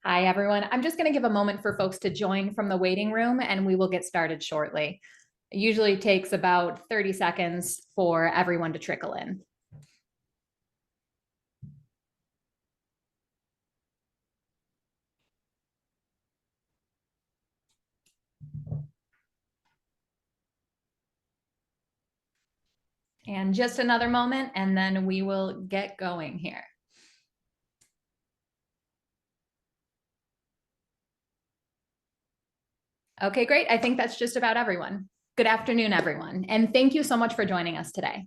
Hi, everyone. I'm just going to give a moment for folks to join from the waiting room, and we will get started shortly. It usually takes about 30 seconds for everyone to trickle in. And just another moment, and then we will get going here. Okay, great. I think that's just about everyone. Good afternoon, everyone, and thank you so much for joining us today.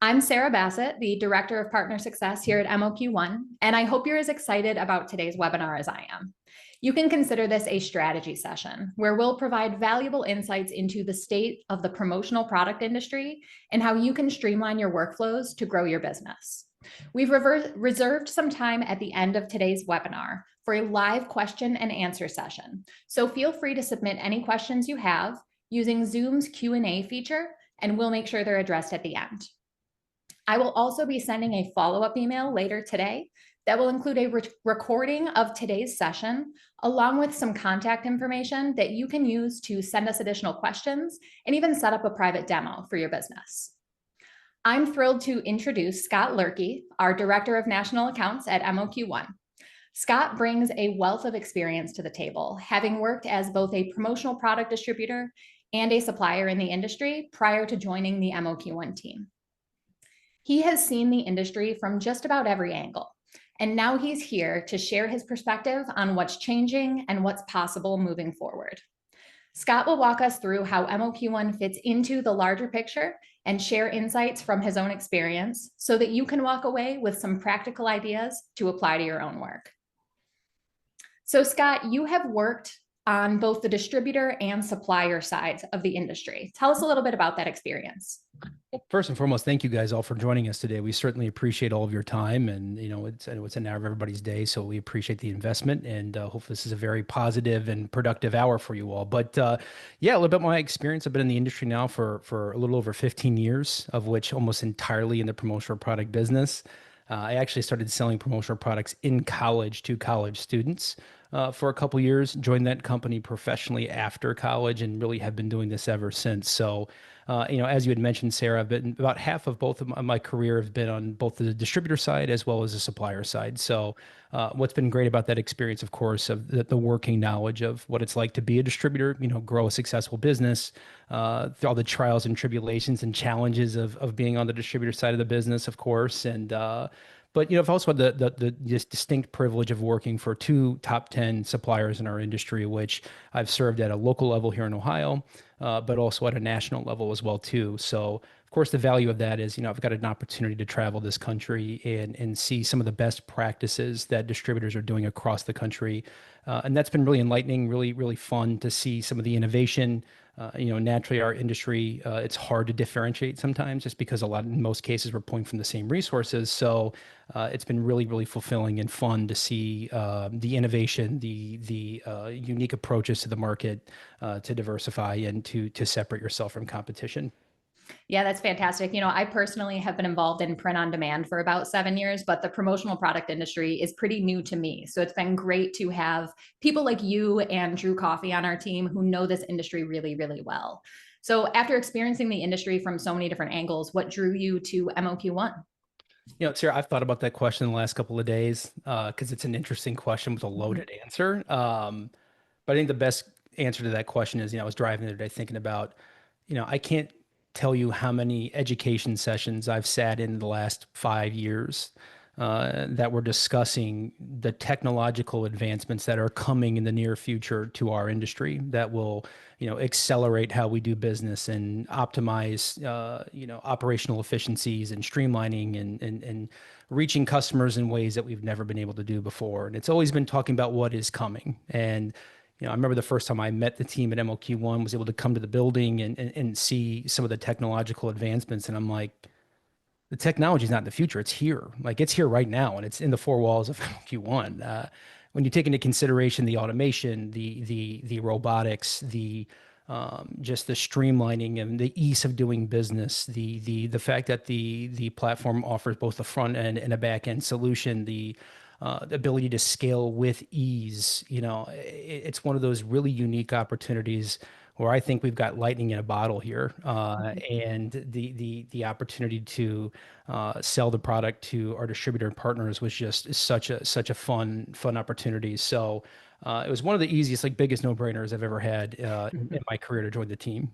I'm Sarah Bassett, the Director of Partner Success here at MOQ1, and I hope you're as excited about today's webinar as I am. You can consider this a strategy session where we'll provide valuable insights into the state of the promotional product industry and how you can streamline your workflows to grow your business. We've reserved some time at the end of today's webinar for a live question and answer session. So feel free to submit any questions you have using Zoom's Q&A feature, and we'll make sure they're addressed at the end. I will also be sending a follow-up email later today that will include a recording of today's session, along with some contact information that you can use to send us additional questions and even set up a private demo for your business. I'm thrilled to introduce Scott Loehrke, our Director of National Accounts at MOQ1. Scott brings a wealth of experience to the table, having worked as both a promotional product distributor and a supplier in the industry prior to joining the MOQ1 team. He has seen the industry from just about every angle, and now he's here to share his perspective on what's changing and what's possible moving forward. Scott will walk us through how MOQ1 fits into the larger picture and share insights from his own experience so that you can walk away with some practical ideas to apply to your own work. So Scott, you have worked on both the distributor and supplier sides of the industry. Tell us a little bit about that experience. Well, first and foremost, thank you guys all for joining us today. We certainly appreciate all of your time, and it's an hour of everybody's day, so we appreciate the investment, and hopefully this is a very positive and productive hour for you all. But yeah, a little bit of my experience. I've been in the industry now for a little over 15 years, of which almost entirely in the promotional product business. I actually started selling promotional products in college to college students. For a couple years, joined that company professionally after college, and really have been doing this ever since. So, as you had mentioned, Sarah, I've been about half of both of my career have been on both the distributor side as well as the supplier side. So, what's been great about that experience, of course, of the working knowledge of what it's like to be a distributor, grow a successful business, all the trials and tribulations and challenges of being on the distributor side of the business, of course, and but I've also had the just distinct privilege of working for two top 10 suppliers in our industry, which I've served at a local level here in Ohio, but also at a national level as well too. So of course the value of that is, I've got an opportunity to travel this country and see some of the best practices that distributors are doing across the country. And that's been really enlightening, really, really fun to see some of the innovation. Naturally, our industry, it's hard to differentiate sometimes just because in most cases, we're pulling from the same resources. So it's been really, really fulfilling and fun to see the innovation, the unique approaches to the market to diversify and to separate yourself from competition. Yeah, that's fantastic. I personally have been involved in print on demand for about 7 years, but the promotional product industry is pretty new to me. So it's been great to have people like you and Drew Coffey on our team who know this industry really, really well. So after experiencing the industry from so many different angles, what drew you to MOQ1? Sarah, I've thought about that question the last couple of days because it's an interesting question with a loaded answer. But I think the best answer to that question is, I was driving the other day thinking about, I can't tell you how many education sessions I've sat in the last 5 years that were discussing the technological advancements that are coming in the near future to our industry that will, accelerate how we do business and optimize, operational efficiencies and streamlining and reaching customers in ways that we've never been able to do before. And it's always been talking about what is coming. And I remember the first time I met the team at MOQ1, was able to come to the building and see some of the technological advancements. And I'm like, the technology is not in the future. It's here. Like it's here right now. And it's in the four walls of MOQ1. When you take into consideration the automation, the robotics, just the streamlining and the ease of doing business, the fact that the platform offers both a front end and a back end solution, the the ability to scale with ease. It's one of those really unique opportunities where I think we've got lightning in a bottle here, and the opportunity to sell the product to our distributor partners was just such a fun opportunity. So it was one of the easiest, like biggest no-brainers I've ever had in my career to join the team.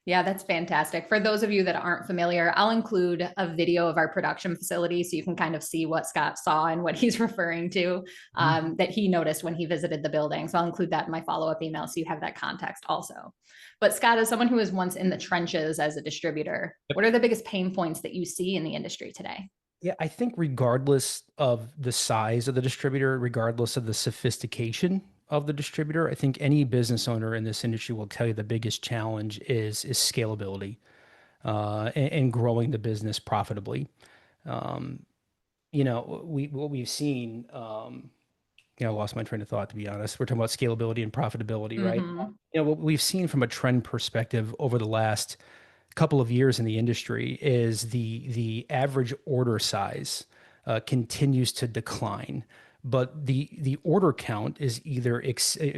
Yeah, that's fantastic. For those of you that aren't familiar, I'll include a video of our production facility so you can kind of see what Scott saw and what he's referring to that he noticed when he visited the building. So I'll include that in my follow-up email so you have that context also. But Scott, as someone who was once in the trenches as a distributor, what are the biggest pain points that you see in the industry today? Yeah, I think regardless of the size of the distributor, regardless of the sophistication of the distributor, I think any business owner in this industry will tell you the biggest challenge is scalability and growing the business profitably. Um, what we've seen, I lost my train of thought, to be honest. We're talking about scalability and profitability, right? Mm-hmm. What we've seen from a trend perspective over the last couple of years in the industry is the average order size continues to decline, but the order count is either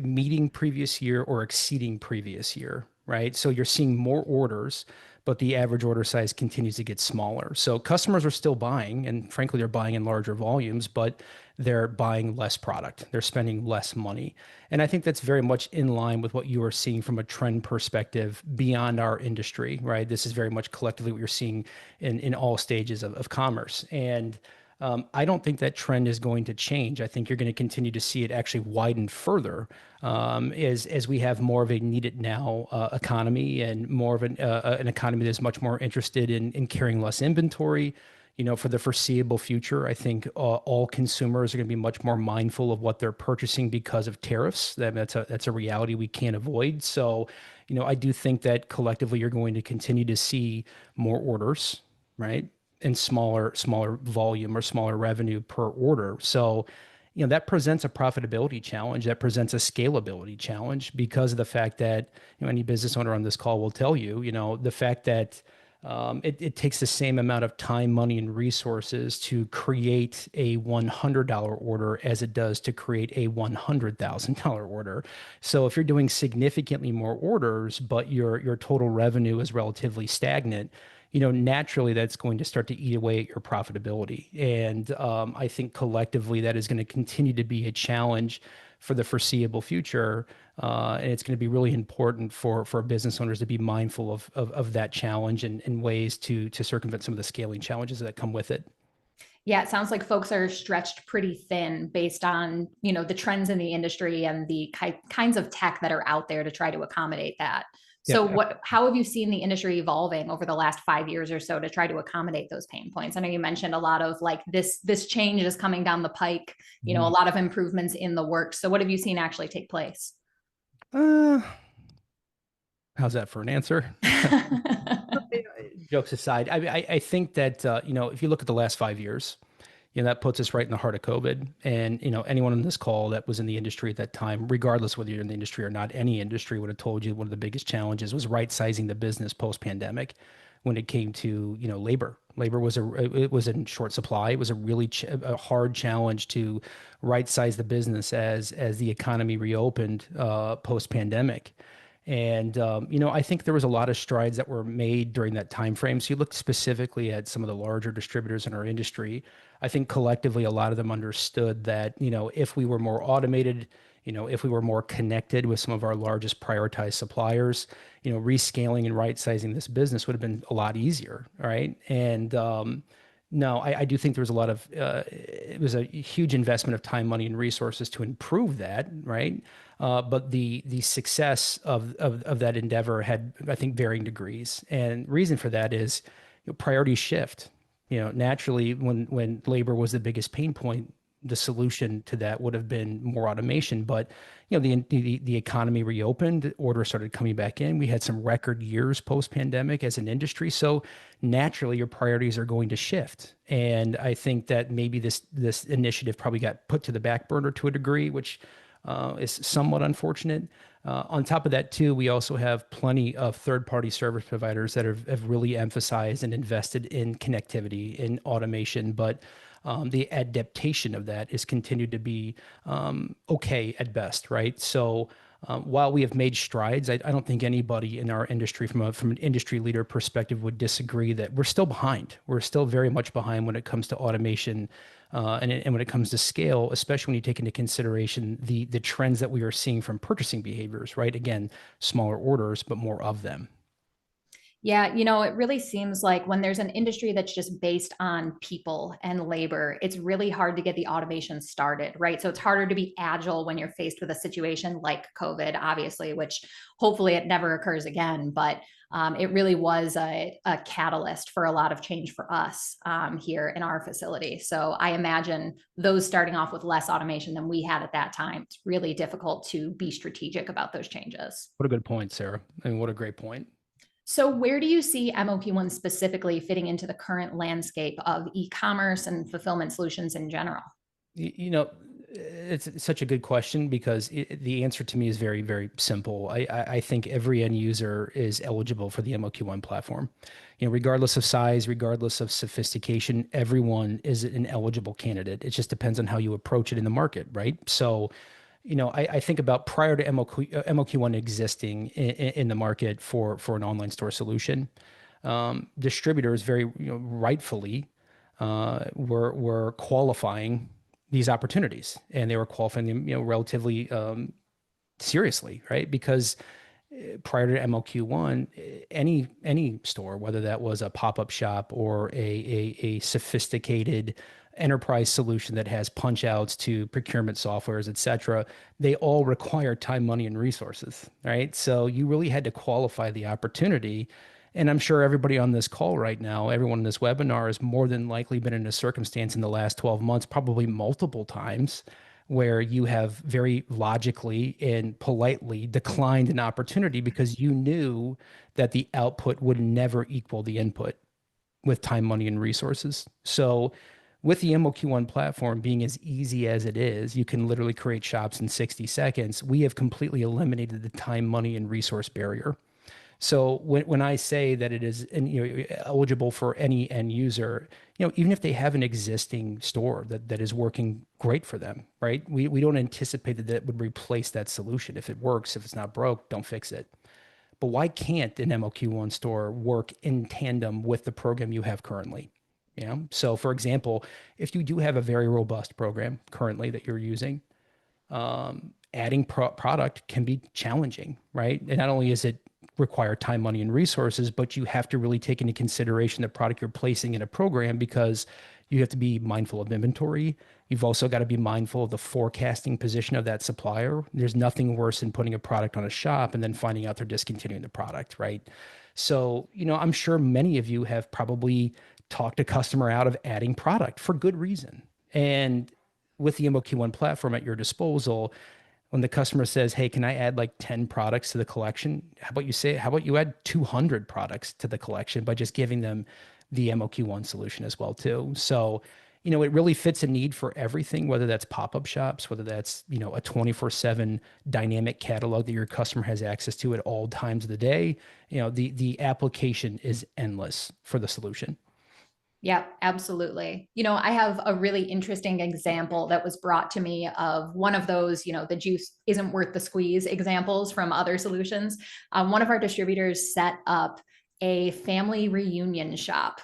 meeting previous year or exceeding previous year, right? So you're seeing more orders, but the average order size continues to get smaller. So customers are still buying, and frankly, they're buying in larger volumes, but they're buying less product. They're spending less money. And I think that's very much in line with what you are seeing from a trend perspective beyond our industry, right? This is very much collectively what you're seeing in all stages of commerce. And I don't think that trend is going to change. I think you're going to continue to see it actually widen further as we have more of a need it now economy and more of an economy that's much more interested in carrying less inventory. For the foreseeable future, I think all consumers are going to be much more mindful of what they're purchasing because of tariffs. That's a reality we can't avoid. So, I do think that collectively you're going to continue to see more orders, right? And smaller volume or smaller revenue per order. So, that presents a profitability challenge, that presents a scalability challenge because of the fact that, any business owner on this call will tell you, the fact that it takes the same amount of time, money, and resources to create a $100 order as it does to create a $100,000 order. So if you're doing significantly more orders, but your total revenue is relatively stagnant, naturally that's going to start to eat away at your profitability. And I think collectively that is going to continue to be a challenge for the foreseeable future. And it's going to be really important for business owners to be mindful of that challenge and ways to circumvent some of the scaling challenges that come with it. Yeah, it sounds like folks are stretched pretty thin based on, the trends in the industry and the kinds of tech that are out there to try to accommodate that. So Yeah. how have you seen the industry evolving over the last 5 years or so to try to accommodate those pain points? I know you mentioned a lot of like this change is coming down the pike, a Mhm. lot of improvements in the works. So what have you seen actually take place? Uh, how's that for an answer? Jokes aside, I think that if you look at the last 5 years, that puts us right in the heart of COVID. And anyone on this call that was in the industry at that time, regardless whether you're in the industry or not, any industry would have told you one of the biggest challenges was right sizing the business post pandemic. When it came to labor, it was in short supply. It was a really a hard challenge to right size the business as the economy reopened post pandemic. And I think there was a lot of strides that were made during that time frame. So you look specifically at some of the larger distributors in our industry. I think collectively a lot of them understood that if we were more automated, if we were more connected with some of our largest prioritized suppliers, rescaling and right sizing this business would have been a lot easier, right? And no, I do think there was a lot of it was a huge investment of time, money, and resources to improve that, right? But the success of that endeavor had, I think, varying degrees. And reason for that is priorities shift. Naturally, when labor was the biggest pain point, the solution to that would have been more automation. But the economy reopened, orders started coming back in. We had some record years post pandemic as an industry, so naturally your priorities are going to shift. And I think that maybe this initiative probably got put to the back burner to a degree, which is somewhat unfortunate. On top of that, too, we also have plenty of third-party service providers that have really emphasized and invested in connectivity, in automation. But the adaptation of that is continued to be okay at best, right? So while we have made strides, I don't think anybody in our industry, from an industry leader perspective, would disagree that we're still behind. We're still very much behind when it comes to automation, and when it comes to scale, especially when you take into consideration the trends that we are seeing from purchasing behaviors, right? Again, smaller orders, but more of them. Yeah, it really seems like when there's an industry that's just based on people and labor, it's really hard to get the automation started, right? So it's harder to be agile when you're faced with a situation like COVID, obviously, which hopefully it never occurs again. But it really was a catalyst for a lot of change for us here in our facility. So I imagine those starting off with less automation than we had at that time, it's really difficult to be strategic about those changes. What a good point, Sarah. I mean, what a great point. So where do you see MOQ1 specifically fitting into the current landscape of e-commerce and fulfillment solutions in general? You know, it's such a good question because the answer to me is very, very simple. I think every end user is eligible for the MOQ1 platform. Regardless of size, regardless of sophistication, everyone is an eligible candidate. It just depends on how you approach it in the market, right? So, I think about prior to MOQ1 existing in the market for an online store solution, distributors very, rightfully were qualifying these opportunities, and they were qualifying them, relatively seriously, right? Because prior to MOQ1, any store, whether that was a pop-up shop or a sophisticated enterprise solution that has punch outs to procurement softwares, et cetera, they all require time, money, and resources, right? So you really had to qualify the opportunity. And I'm sure everybody on this call right now, everyone in this webinar has more than likely been in a circumstance in the last 12 months, probably multiple times, where you have very logically and politely declined an opportunity because you knew that the output would never equal the input with time, money, and resources. So with the MOQ1 platform being as easy as it is, you can literally create shops in 60 seconds. We have completely eliminated the time, money, and resource barrier. So when I say that it is eligible for any end user, even if they have an existing store that is working great for them, right? We don't anticipate that that would replace that solution. If it works, if it's not broke, don't fix it. But why can't an MOQ1 store work in tandem with the program you have currently? So for example, if you do have a very robust program currently that you're using, adding product can be challenging, right? And not only is it require time, money, and resources, but you have to really take into consideration the product you're placing in a program because you have to be mindful of inventory. You've also got to be mindful of the forecasting position of that supplier. There's nothing worse than putting a product on a shop and then finding out they're discontinuing the product, right? So, I'm sure many of you have probably talked a customer out of adding product for good reason. And with the MOQ1 platform at your disposal, when the customer says, "Hey, can I add like 10 products to the collection?" How about you add 200 products to the collection by just giving them the MOQ1 solution as well too. So, it really fits a need for everything, whether that's pop-up shops, whether that's, a 24/7 dynamic catalog that your customer has access to at all times of the day. The application is endless for the solution. Yeah, absolutely. I have a really interesting example that was brought to me of one of those, the juice isn't worth the squeeze examples from other solutions. One of our distributors set up a family reunion shop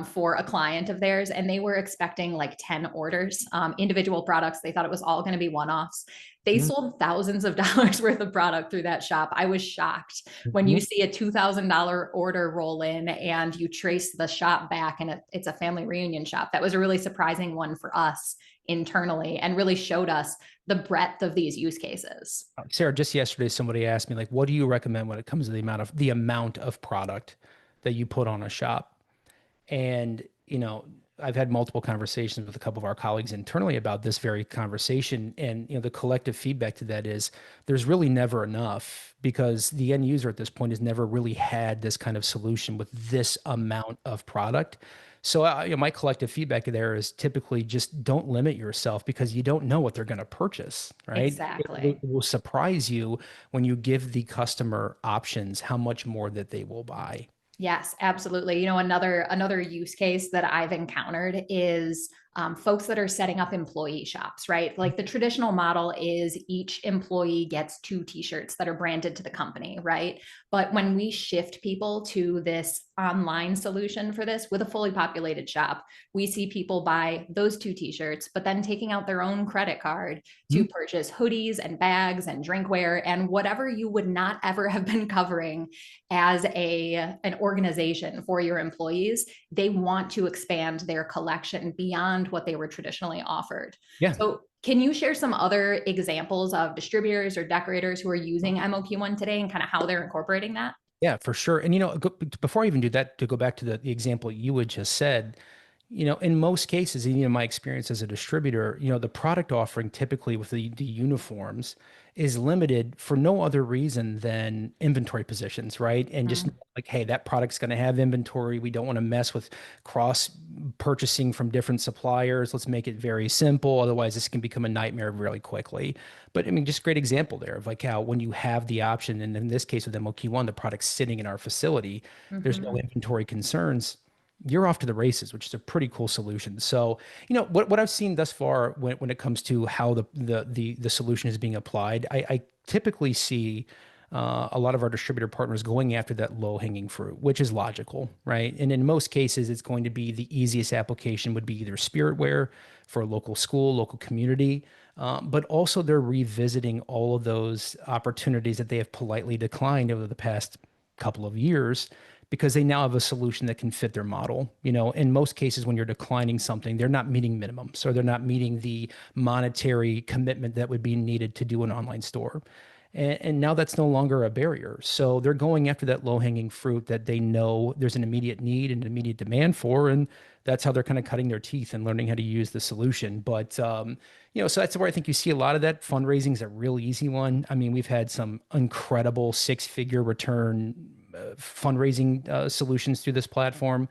for a client of theirs, and they were expecting like 10 orders, individual products. They thought it was all going to be one-offs. They sold thousands of dollars worth of product through that shop. I was shocked when you see a $2,000 order roll in and you trace the shop back and it's a family reunion shop. That was a really surprising one for us internally and really showed us the breadth of these use cases. Sarah, just yesterday, somebody asked me, like, what do you recommend when it comes to the amount of product that you put on a shop? And, I've had multiple conversations with a couple of our colleagues internally about this very conversation. And, the collective feedback to that is there's really never enough because the end user at this point has never really had this kind of solution with this amount of product. So my collective feedback there is typically just don't limit yourself because you don't know what they're going to purchase, right? It Exactly. will surprise you when you give the customer options, how much more that they will buy. Yes, absolutely. Another use case that I've encountered is folks that are setting up employee shops, right? Like the traditional model is each employee gets two T-shirts that are branded to the company, right? But when we shift people to this online solution for this with a fully populated shop, we see people buy those two T-shirts, but then taking out their own credit card to purchase hoodies and bags and drinkware and whatever you would not ever have been covering as an organization for your employees. They want to expand their collection beyond what they were traditionally offered. Yeah. So can you share some other examples of distributors or decorators who are using MOQ1 today and kind of how they're incorporating that? Yeah, for sure. And before I even do that, to go back to the example you had just said, in most cases, and my experience as a distributor, the product offering typically with the uniforms is limited for no other reason than inventory positions, right? And just Mm. like, hey, that product's going to have inventory. We don't want to mess with cross purchasing from different suppliers. Let's make it very simple. Otherwise, this can become a nightmare really quickly. But I mean, just great example there of like how when you have the option, and in this case with MOQ1, the product's sitting in our facility, there's no Mhm. inventory concerns, you're off to the races, which is a pretty cool solution. So, what I've seen thus far when it comes to how the solution is being applied, I typically see a lot of our distributor partners going after that low hanging fruit, which is logical, right? And in most cases, it's going to be the easiest application would be either spiritware for a local school, local community, but also they're revisiting all of those opportunities that they have politely declined over the past couple of years because they now have a solution that can fit their model. In most cases, when you're declining something, they're not meeting minimums or they're not meeting the monetary commitment that would be needed to do an online store. And now that's no longer a barrier. So they're going after that low hanging fruit that they know there's an immediate need and an immediate demand for. And that's how they're kind of cutting their teeth and learning how to use the solution. But, so that's where I think you see a lot of that. Fundraising is a real easy one. I mean, we've had some incredible six-figure return fundraising solutions through this platform.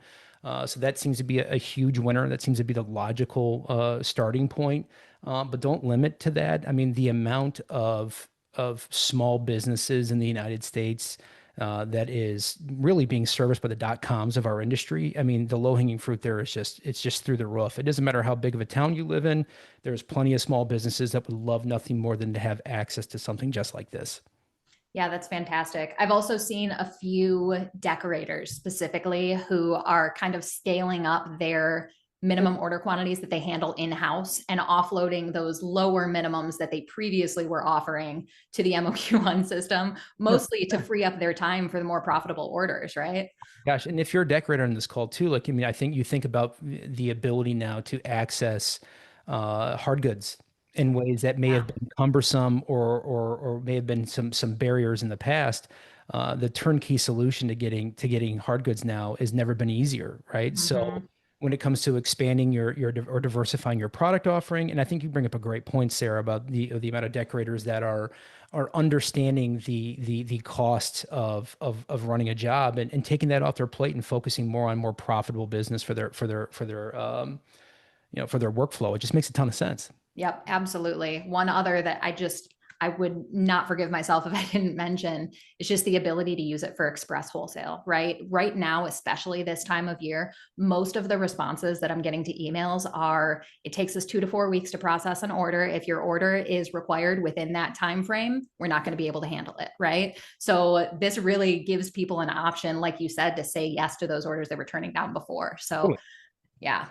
So that seems to be a huge winner. That seems to be the logical starting point. But don't limit to that. I mean, the amount of small businesses in the United States that is really being serviced by the .coms of our industry. I mean, the low-hanging fruit there is it's just through the roof. It doesn't matter how big of a town you live in. There's plenty of small businesses that would love nothing more than to have access to something just like this. Yeah, that's fantastic. I've also seen a few decorators specifically who are kind of scaling up their minimum order quantities that they handle in-house and offloading those lower minimums that they previously were offering to the MOQ1 system, No, mostly to free up their time for the more profitable orders, right? gosh, and if you're a decorator on this call too, like, I mean, I think you think about the ability now to access hard goods in ways that may Yeah. have been cumbersome or may have been some barriers in the past. The turnkey solution to getting hard goods now has never been easier, right? So Mhm. when it comes to expanding or diversifying your product offering, and I think you bring up a great point, Sarah, about the amount of decorators that are understanding the cost of running a job and taking that off their plate and focusing more on more profitable business for their workflow. It just makes a ton of sense. Yep, absolutely. One other that I would not forgive myself if I didn't mention is just the ability to use it for express wholesale, right? Right now, especially this time of year, most of the responses that I'm getting to emails are it takes us 2 to 4 weeks to process an order. If your order is required within that time frame, we're not going to be able to handle it, right? So this really gives people an option, like you said, to say yes to those orders they were turning down before. So Totally. yeah.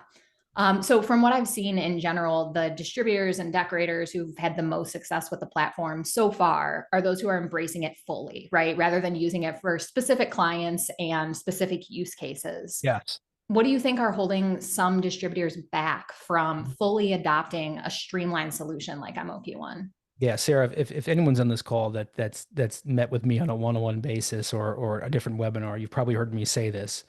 So from what I've seen in general, the distributors and decorators who've had the most success with the platform so far are those who are embracing it fully, right? Rather than using it for specific clients and specific use cases. Yes. What do you think are holding some distributors back from fully adopting a streamlined solution like MOQ1? Yeah, Sarah, if anyone's on this call that's met with me on a one-on-one basis or a different webinar, you've probably heard me say this.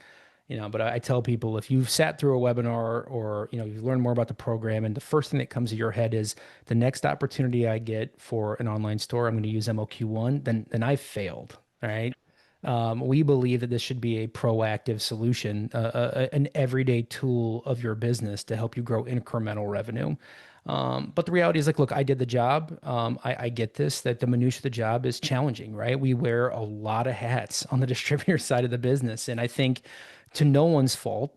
But I tell people if you've sat through a webinar or you've learned more about the program and the first thing that comes to your head is the next opportunity I get for an online store, I'm going to use MOQ1, then I've failed. All right. We believe that this should be a proactive solution, an everyday tool of your business to help you grow incremental revenue. But the reality is like, look, I did the job. I get this, that the minutia of the job is challenging, right? We wear a lot of hats on the distributor side of the business. And I think to no one's fault,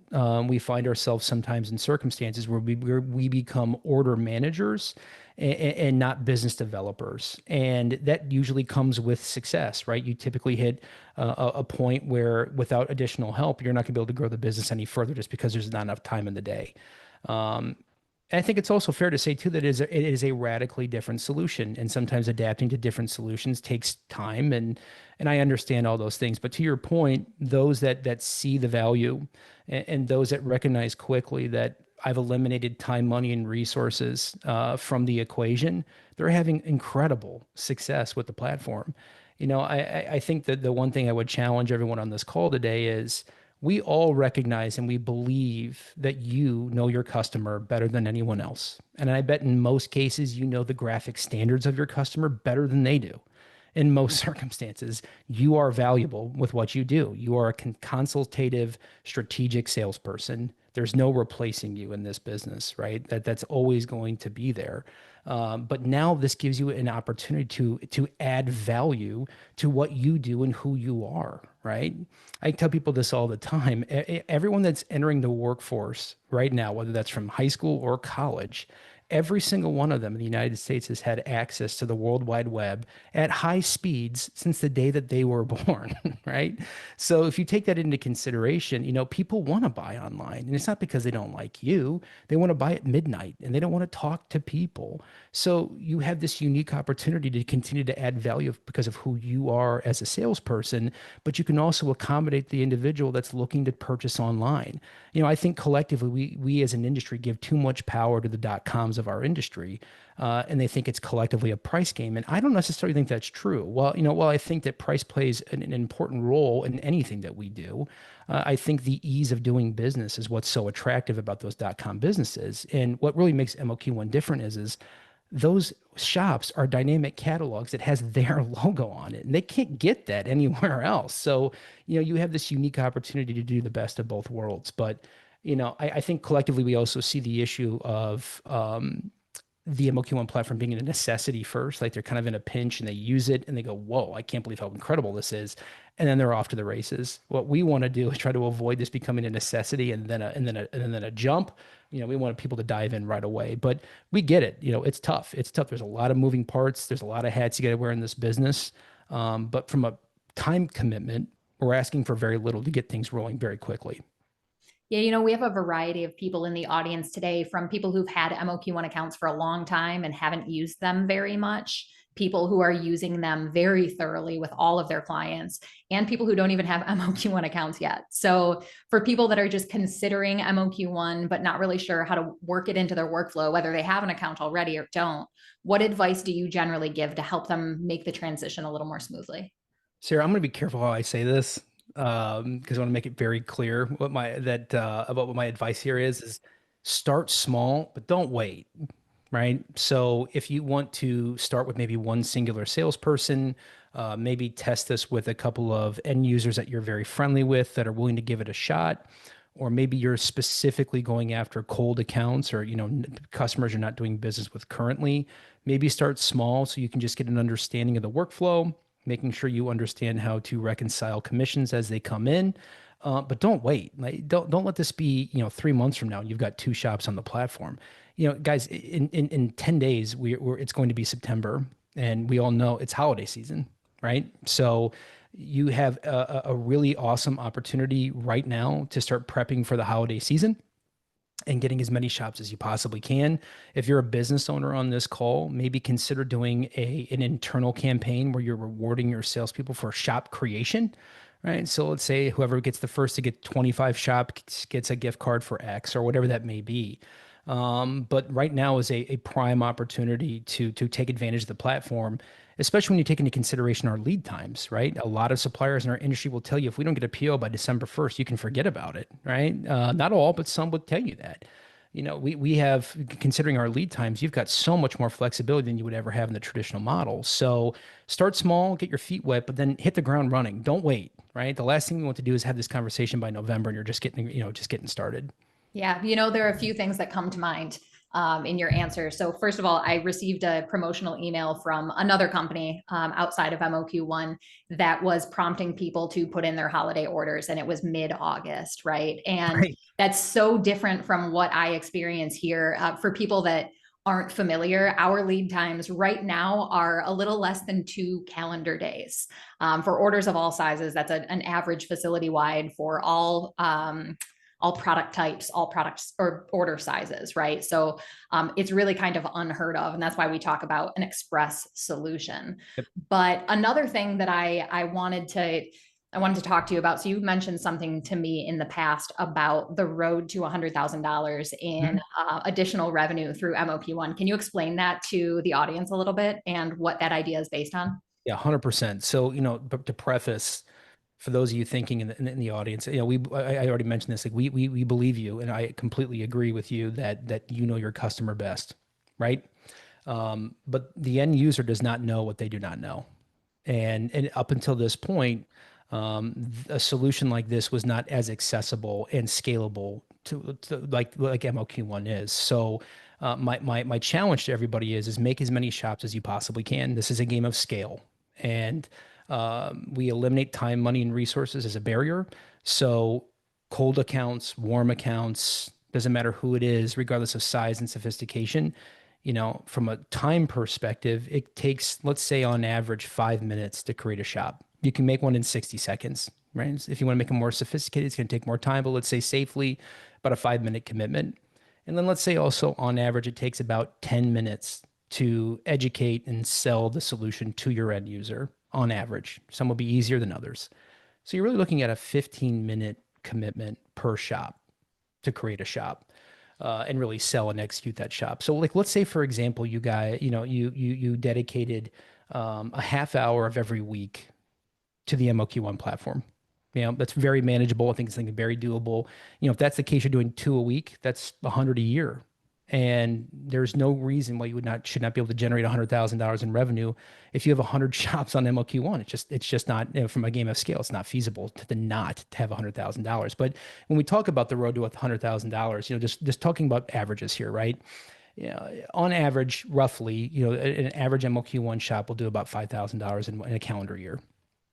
we find ourselves sometimes in circumstances where we become order managers and not business developers. And that usually comes with success, right? You typically hit a point where without additional help, you're not going to be able to grow the business any further just because there's not enough time in the day. I think it's also fair to say too that it is a radically different solution, and sometimes adapting to different solutions takes time, and I understand all those things. But to your point, those that see the value, and those that recognize quickly that I've eliminated time, money, and resources from the equation, they're having incredible success with the platform. I think that the one thing I would challenge everyone on this call today is we all recognize and we believe that you know your customer better than anyone else. And I bet in most cases, you know the graphic standards of your customer better than they do. In most circumstances, you are valuable with what you do. You are a consultative, strategic salesperson. There's no replacing you in this business, right? That's always going to be there. But now this gives you an opportunity to add value to what you do and who you are, right? I tell people this all the time. Everyone that's entering the workforce right now, whether that's from high school or college, every single one of them in the United States has had access to the World Wide Web at high speeds since the day that they were born, right? So if you take that into consideration, people want to buy online, and it's not because they don't like you. They want to buy at midnight and they don't want to talk to people. So you have this unique opportunity to continue to add value because of who you are as a salesperson, but you can also accommodate the individual that's looking to purchase online. I think collectively we as an industry give too much power to the .coms of our industry, and they think it's collectively a price game. And I don't necessarily think that's true. While I think that price plays an important role in anything that we do, I think the ease of doing business is what's so attractive about those .com businesses. And what really makes MOQ1 different is those shops are dynamic catalogs that has their logo on it, and they can't get that anywhere else. So, you have this unique opportunity to do the best of both worlds. But, I think collectively we also see the issue of the MOQ1 platform being a necessity first. Like they're kind of in a pinch and they use it and they go, whoa, I can't believe how incredible this is. And then they're off to the races. What we want to do is try to avoid this becoming a necessity and then a jump. We want people to dive in right away, but we get it. It's tough. It's tough. There's a lot of moving parts. There's a lot of hats you got to wear in this business. But from a time commitment, we're asking for very little to get things rolling very quickly. Yeah, we have a variety of people in the audience today, from people who've had MOQ1 accounts for a long time and haven't used them very much, people who are using them very thoroughly with all of their clients, and people who don't even have MOQ1 accounts yet. So for people that are just considering MOQ1, but not really sure how to work it into their workflow, whether they have an account already or don't, what advice do you generally give to help them make the transition a little more smoothly? Sarah, I'm going to be careful how I say this because I want to make it very clear about what my advice here is start small, but don't wait, right? So if you want to start with maybe one singular salesperson, maybe test this with a couple of end users that you're very friendly with that are willing to give it a shot. Or maybe you're specifically going after cold accounts or, customers you're not doing business with currently. Maybe start small so you can just get an understanding of the workflow, making sure you understand how to reconcile commissions as they come in. But don't wait. Like, don't let this be, 3 months from now and you've got two shops on the platform. Guys, in 10 days, it's going to be September, and we all know it's holiday season, right? So you have a really awesome opportunity right now to start prepping for the holiday season and getting as many shops as you possibly can. If you're a business owner on this call, maybe consider doing an internal campaign where you're rewarding your salespeople for shop creation, right? So let's say whoever gets the first to get 25 shops gets a gift card for X or whatever that may be. But right now is a prime opportunity to take advantage of the platform, especially when you take into consideration our lead times, right? A lot of suppliers in our industry will tell you if we don't get a PO by December 1st, you can forget about it, right? Not all, but some would tell you that. We have, considering our lead times, you've got so much more flexibility than you would ever have in the traditional model. So start small, get your feet wet, but then hit the ground running. Don't wait, right? The last thing we want to do is have this conversation by November and you're just getting started. Yeah, there are a few things that come to mind. in your answer. So first of all, I received a promotional email from another company outside of MOQ1 that was prompting people to put in their holiday orders, and it was mid-August, right? And Right. that's so different from what I experience here. For people that aren't familiar, our lead times right now are a little less than 2 calendar days for orders of all sizes. That's an average facility wide for all product types, all products or order sizes, right? So it's really kind of unheard of. And that's why we talk about an express solution. Yep. But another thing that I wanted to talk to you about. So you mentioned something to me in the past about the road to $100,000 in Mhm. additional revenue through MOQ1. Can you explain that to the audience a little bit and what that idea is based on? Yeah, 100%. So, but to preface, for those of you thinking in the audience, I already mentioned this. Like we believe you, and I completely agree with you that you know your customer best, right? But the end user does not know what they do not know, and up until this point, a solution like this was not as accessible and scalable to like MOQ1 is. So. My challenge to everybody is make as many shops as you possibly can. This is a game of scale, and we eliminate time, money, and resources as a barrier. So cold accounts, warm accounts, doesn't matter who it is, regardless of size and sophistication. From a time perspective, it takes, let's say, on average, 5 minutes to create a shop. You can make one in 60 seconds, right? If you want to make them more sophisticated, it's going to take more time, but let's say safely, about a 5 minute commitment. And then let's say also on average, it takes about 10 minutes to educate and sell the solution to your end user on average. Some will be easier than others. So you're really looking at a 15-minute commitment per shop to create a shop and really sell and execute that shop. So like, let's say, for example, you dedicated a half hour of every week to the MOQ1 platform. That's very manageable. I think it's something very doable. If that's the case, you're doing 2 a week, that's 100 a year. And there's no reason why you should not be able to generate $100,000 in revenue if you have 100 shops on MOQ1. It's just not, from a game of scale, it's not feasible to have $100,000. But when we talk about the road to $100,000, just talking about averages here, right? On average, roughly, an average MOQ1 shop will do about $5,000 in a calendar year.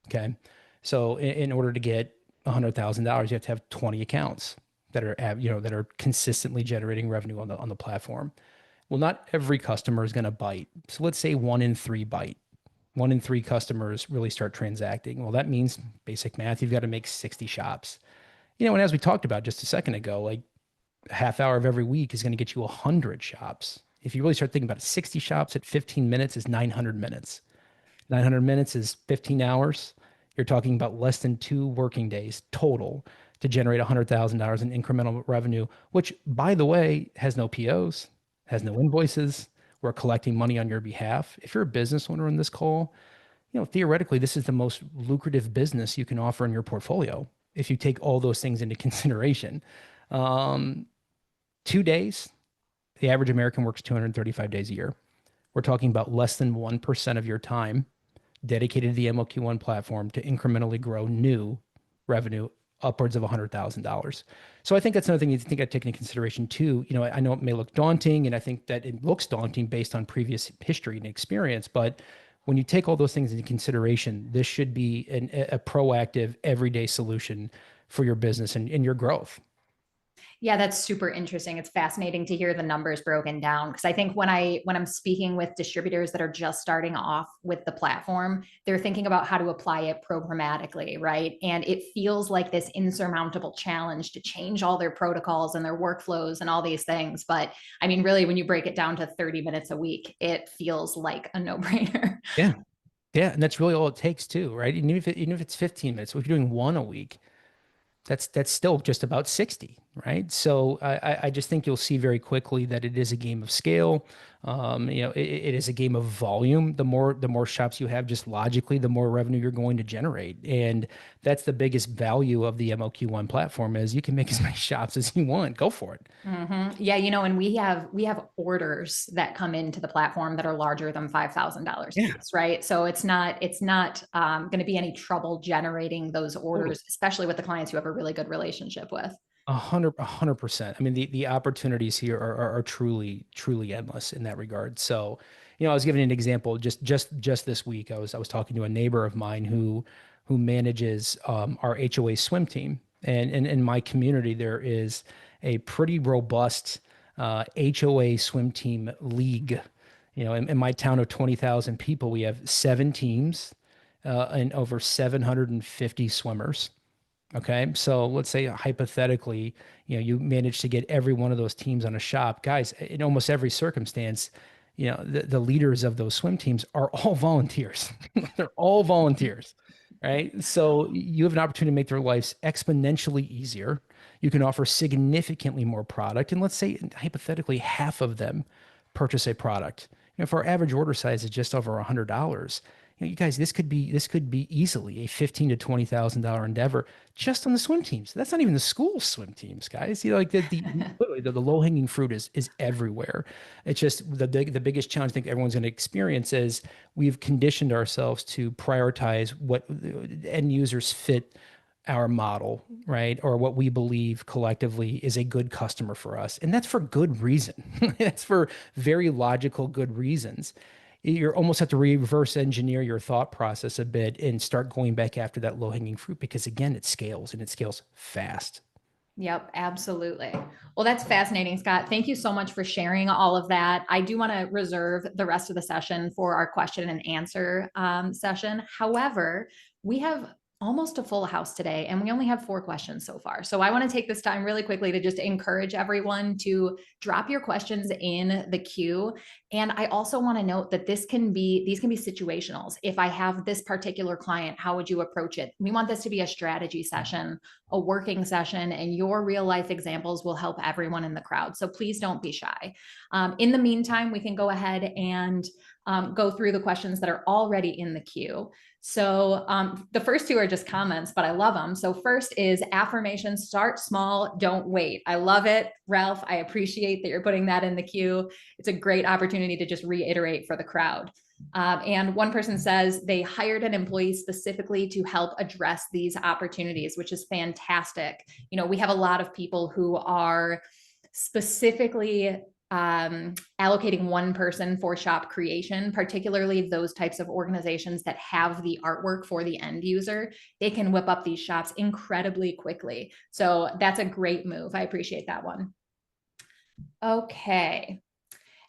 Okay. So in order to get $100,000, you have to have 20 accounts that are consistently generating revenue on the platform. Well, not every customer is going to bite. So let's say 1 in 3 bite. 1 in 3 customers really start transacting. Well, that means basic math. You've got to make 60 shops. And as we talked about just a second ago, like a half hour of every week is going to get you 100 shops. If you really start thinking about it, 60 shops at 15 minutes is 900 minutes. 900 minutes is 15 hours. You're talking about less than 2 working days total to generate $100,000 in incremental revenue, which, by the way, has no POs, has no invoices. We're collecting money on your behalf. If you're a business owner in this call, theoretically, this is the most lucrative business you can offer in your portfolio if you take all those things into consideration. 2 days, the average American works 235 days a year. We're talking about less than 1% of your time dedicated to the MOQ1 platform to incrementally grow new revenue upwards of $100,000. So I think that's another thing you think I'd take into consideration too. I know it may look daunting, and I think that it looks daunting based on previous history and experience, but when you take all those things into consideration, this should be a proactive, everyday solution for your business and your growth. Yeah, that's super interesting. It's fascinating to hear the numbers broken down because I think when I'm speaking with distributors that are just starting off with the platform, they're thinking about how to apply it programmatically, right? And it feels like this insurmountable challenge to change all their protocols and their workflows and all these things. But I mean, really, when you break it down to 30 minutes a week, it feels like a no-brainer. Yeah. Yeah. And that's really all it takes too, right? Even if it's 15 minutes, if you're doing 1 a week, that's still just about 60, right? So I just think you'll see very quickly that it is a game of scale. It is a game of volume. The more shops you have, just logically, the more revenue you're going to generate. And that's the biggest value of the MOQ1 platform is you can make as many shops as you want. Go for it. Yeah, and we have orders that come into the platform that are larger than $5,000 Yeah, piece, right? So it's not going to be any trouble generating those totally. orders, especially with the clients you have a really good relationship with. 100%. I mean, the opportunities here are truly, truly endless in that regard. So, I was giving an example just this week. I was talking to a neighbor of mine who manages our HOA swim team, and in my community there is a pretty robust HOA swim team league. In my town of 20,000 people, we have 7 teams and over 750 swimmers. Okay. So let's say hypothetically, you manage to get every one of those teams on a shop. Guys, in almost every circumstance, the leaders of those swim teams are all volunteers. They're all volunteers, right? So you have an opportunity to make their lives exponentially easier. You can offer significantly more product. And let's say hypothetically, half of them purchase a product. If our average order size is just over $100, you guys, this could be easily a $15,000 to $20,000 endeavor just on the swim teams. That's not even the school swim teams, guys. Like literally the low hanging fruit is everywhere. It's just the biggest challenge I think everyone's going to experience is we've conditioned ourselves to prioritize what end users fit our model, right? Or what we believe collectively is a good customer for us. And that's for good reason. That's for very logical, good reasons. You almost have to reverse engineer your thought process a bit and start going back after that low hanging fruit because again, it scales and it scales fast. Yep, absolutely. Well, that's fascinating, Scott. Thank you so much for sharing all of that. I do want to reserve the rest of the session for our question and answer session. However, we have almost a full house today, and we only have 4 questions so far. So I want to take this time really quickly to just encourage everyone to drop your questions in the queue. And I also want to note that these can be situationals. If I have this particular client, how would you approach it? We want this to be a strategy session, a working session, and your real life examples will help everyone in the crowd. So please don't be shy. In the meantime, we can go ahead and go through the questions that are already in the queue. So the first 2 are just comments, but I love them. So first is affirmation, start small, don't wait. I love it. Ralph, I appreciate that you're putting that in the queue. It's a great opportunity to just reiterate for the crowd. And one person says they hired an employee specifically to help address these opportunities, which is fantastic. We have a lot of people who are specifically allocating one person for shop creation, particularly those types of organizations that have the artwork for the end user. They can whip up these shops incredibly quickly. So that's a great move. I appreciate that one. Okay.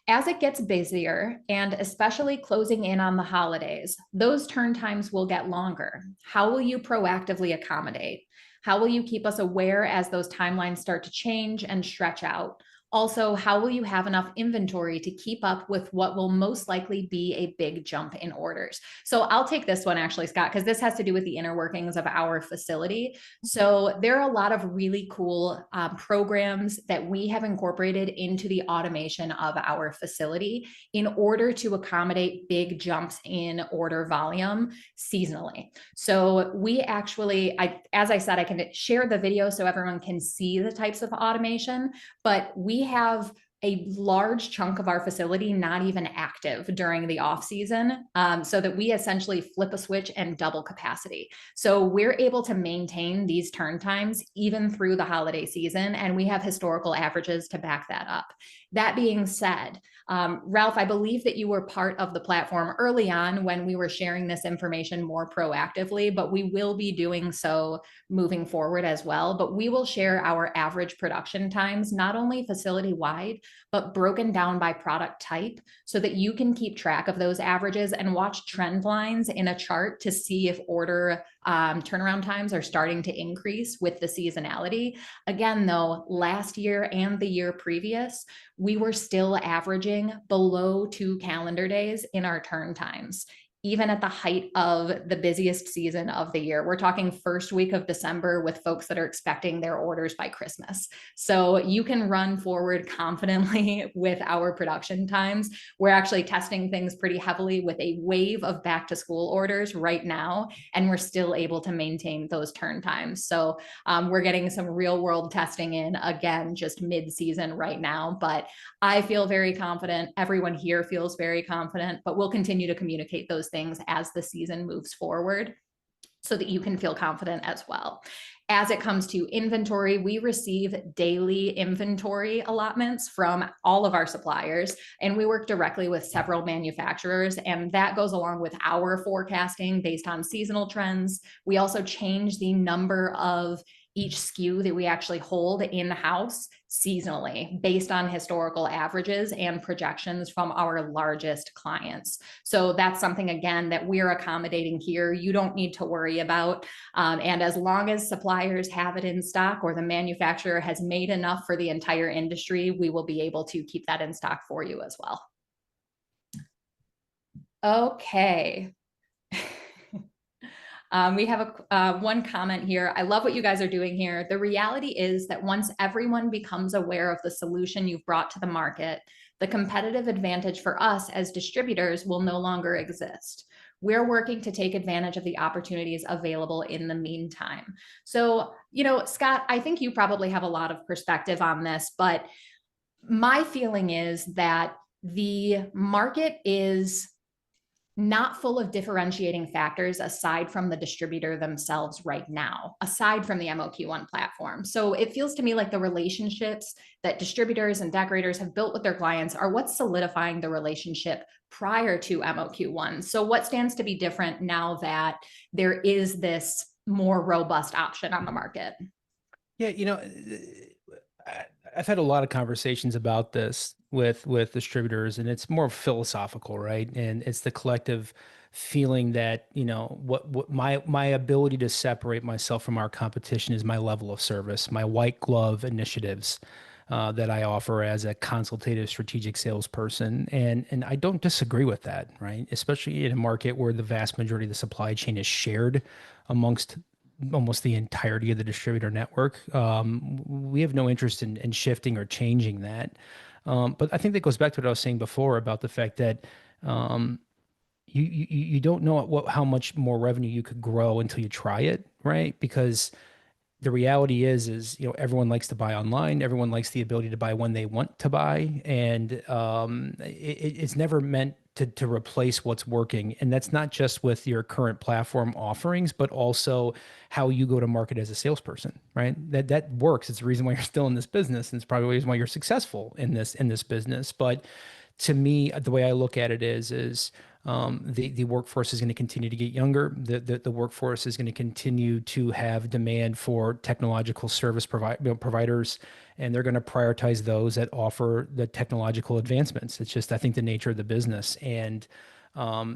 As it gets busier, and especially closing in on the holidays, those turn times will get longer. How will you proactively accommodate? How will you keep us aware as those timelines start to change and stretch out? Also, how will you have enough inventory to keep up with what will most likely be a big jump in orders? So I'll take this one actually, Scott, because this has to do with the inner workings of our facility. So there are a lot of really cool programs that we have incorporated into the automation of our facility in order to accommodate big jumps in order volume seasonally. So we actually, as I said, I can share the video so everyone can see the types of automation, but we have a large chunk of our facility not even active during the off season, so that we essentially flip a switch and double capacity. So we're able to maintain these turn times even through the holiday season, and we have historical averages to back that up. That being said, Ralph, I believe that you were part of the platform early on when we were sharing this information more proactively, but we will be doing so moving forward as well. But we will share our average production times, not only facility wide, but broken down by product type so that you can keep track of those averages and watch trend lines in a chart to see if order turnaround times are starting to increase with the seasonality. Again, though, last year and the year previous, we were still averaging below 2 calendar days in our turn times, even at the height of the busiest season of the year. We're talking first week of December with folks that are expecting their orders by Christmas. So you can run forward confidently with our production times. We're actually testing things pretty heavily with a wave of back to school orders right now, and we're still able to maintain those turn times. So we're getting some real world testing in again, just mid-season right now, but I feel very confident. Everyone here feels very confident, but we'll continue to communicate those things as the season moves forward. so that you can feel confident as well. As it comes to inventory, we receive daily inventory allotments from all of our suppliers, and we work directly with several manufacturers, and that goes along with our forecasting based on seasonal trends. We also change the number of each SKU that we actually hold in-house seasonally based on historical averages and projections from our largest clients. So that's something, again, that we're accommodating here. You don't need to worry about. And as long as suppliers have it in stock or the manufacturer has made enough for the entire industry, we will be able to keep that in stock for you as well. Okay. We have one comment here. I love what you guys are doing here. The reality is that once everyone becomes aware of the solution you've brought to the market, the competitive advantage for us as distributors will no longer exist. We're working to take advantage of the opportunities available in the meantime. So, Scott, I think you probably have a lot of perspective on this, but my feeling is that the market is not full of differentiating factors aside from the distributor themselves right now, aside from the MOQ1 platform. So it feels to me like the relationships that distributors and decorators have built with their clients are what's solidifying the relationship prior to MOQ1. So what stands to be different now that there is this more robust option on the market? Yeah, I've had a lot of conversations about this with distributors, and it's more philosophical, right? And it's the collective feeling that, what my ability to separate myself from our competition is my level of service, my white glove initiatives that I offer as a consultative strategic salesperson. And I don't disagree with that, right? Especially in a market where the vast majority of the supply chain is shared amongst almost the entirety of the distributor network. We have no interest in shifting or changing that. But I think that goes back to what I was saying before about the fact that you don't know how much more revenue you could grow until you try it, right? Because the reality is everyone likes to buy online. Everyone likes the ability to buy when they want to buy, and it's never meant to replace what's working. And that's not just with your current platform offerings, but also how you go to market as a salesperson, right? That works. It's the reason why you're still in this business, and it's probably the reason why you're successful in this business. But to me, the way I look at it is the workforce is going to continue to get younger. The workforce is going to continue to have demand for technological service providers, and they're going to prioritize those that offer the technological advancements. It's just, I think, the nature of the business. And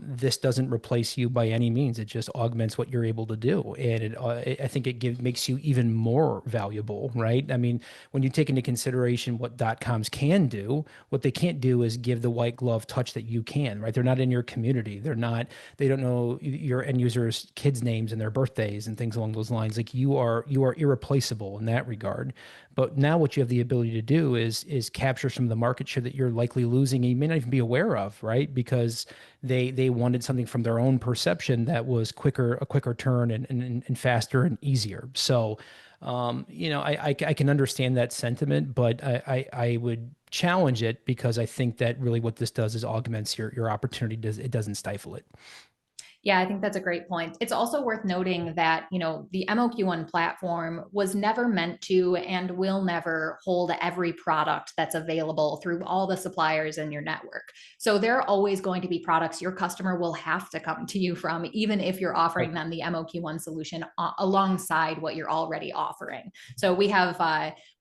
this doesn't replace you by any means. It just augments what you're able to do, and I think it makes you even more valuable, right? I mean, when you take into consideration what .coms can do, what they can't do is give the white glove touch that you can, right? They're not in your community. They don't know your end users' kids' names and their birthdays and things along those lines. Like you are irreplaceable in that regard. But now what you have the ability to do is capture some of the market share that you're likely losing and you may not even be aware of, right? Because they wanted something from their own perception that was a quicker turn and faster and easier. So, I can understand that sentiment, but I would challenge it because I think that really what this does is augments your opportunity. It doesn't stifle it. Yeah, I think that's a great point. It's also worth noting that, the MOQ1 platform was never meant to and will never hold every product that's available through all the suppliers in your network. So there are always going to be products your customer will have to come to you from, even if you're offering them the MOQ1 solution alongside what you're already offering. So we have